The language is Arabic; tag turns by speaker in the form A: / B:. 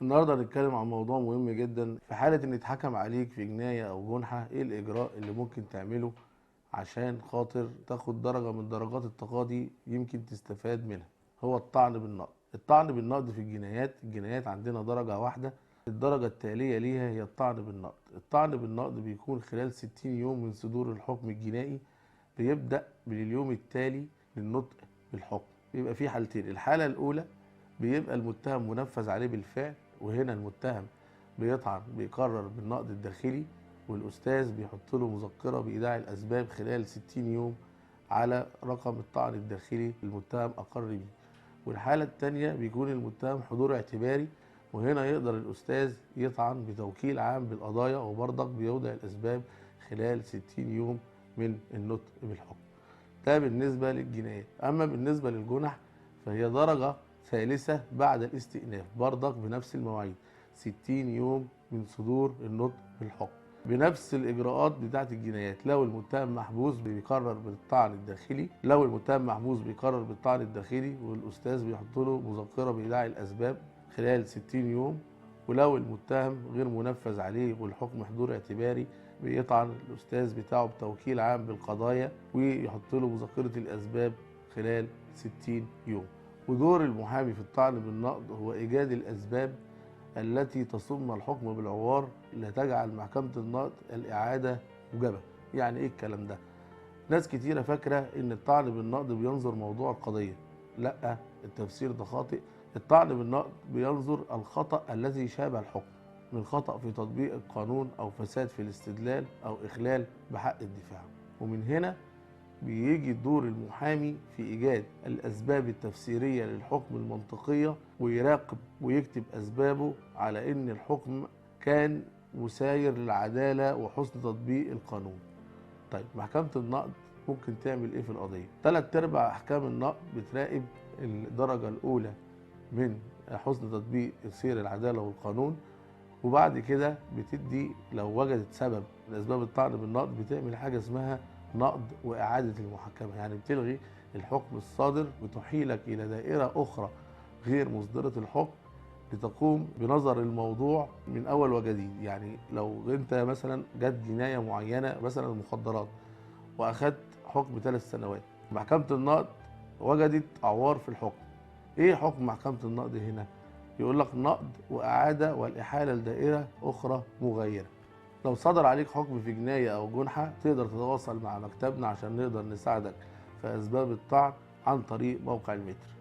A: النهارده هنتكلم عن موضوع مهم جدا. في حالة ان اتحكم عليك في جناية او جنحة، ايه الاجراء اللي ممكن تعمله عشان خاطر تاخد درجة من درجات التقاضي يمكن تستفاد منها؟ هو الطعن بالنقد. الطعن بالنقد في الجنايات عندنا درجة واحدة. الدرجة التالية ليها هي الطعن بالنقد. الطعن بالنقد بيكون خلال 60 يوم من صدور الحكم الجنائي، بيبدأ من اليوم التالي للنطق بالحكم. بيبقى في حالتين. الحالة الأولى بيبقى المتهم منفذ عليه بالفعل، وهنا المتهم بيقرر بالنقد الداخلي، والأستاذ بيحط له مذكرة بإيداع الأسباب خلال 60 يوم على رقم الطعن الداخلي المتهم أقر بيه. والحالة الثانية بيكون المتهم حضور اعتباري، وهنا يقدر الأستاذ يطعن بتوكيل عام بالقضايا، وبرضك بيوضع الأسباب خلال 60 يوم من النطق بالحكم. ده بالنسبة للجنايات. أما بالنسبة للجنح فهي درجة ثالثة بعد الاستئناف، برضك بنفس المواعيد، 60 يوم من صدور النطق بالحكم، بنفس الإجراءات بتاعة الجنايات. لو المتهم محبوس بيقرر بالطعن الداخلي، والأستاذ بيحط له مذكرة بإيداع الأسباب خلال 60 يوم. ولو المتهم غير منفذ عليه والحكم حضور اعتباري، بيطعن الأستاذ بتاعه بتوكيل عام بالقضايا ويحط له مذكرة الأسباب خلال 60 يوم. ودور المحامي في الطعن بالنقد هو إيجاد الأسباب التي تصم الحكم بالعوار لتجعل محكمة النقد الإعادة موجبة. يعني إيه الكلام ده؟ ناس كتيرة فاكرة إن الطعن بالنقد بينظر موضوع القضية. لأ، التفسير ده خاطئ. الطعن بالنقد بينظر الخطأ الذي شابه الحكم، من خطأ في تطبيق القانون أو فساد في الاستدلال أو إخلال بحق الدفاع. ومن هنا بيجي دور المحامي في إيجاد الأسباب التفسيرية للحكم المنطقية، ويراقب ويكتب أسبابه على إن الحكم كان مساير للعدالة وحسن تطبيق القانون. طيب محكمة النقد ممكن تعمل ايه في القضية؟ 3/4 احكام النقد بتراقب الدرجة الاولى من حسن تطبيق سير العدالة والقانون، وبعد كده بتدي لو وجدت سبب من اسباب الطعن بالنقد بتعمل حاجة اسمها نقض واعادة المحاكمة. يعني بتلغي الحكم الصادر وتحيلك الى دائرة اخرى غير مصدرة الحكم لتقوم بنظر الموضوع من اول وجديد. يعني لو انت مثلا جت جناية معينة، مثلا المخدرات، واخدت حكم 3 سنوات، محكمة النقد وجدت عوار في الحكم، ايه حكم محكمة النقد هنا؟ يقول لك نقض واعادة والاحالة لدائرة اخرى مغايرة. لو صدر عليك حكم في جناية او جنحة تقدر تتواصل مع مكتبنا عشان نقدر نساعدك في اسباب الطعن عن طريق موقع المتر.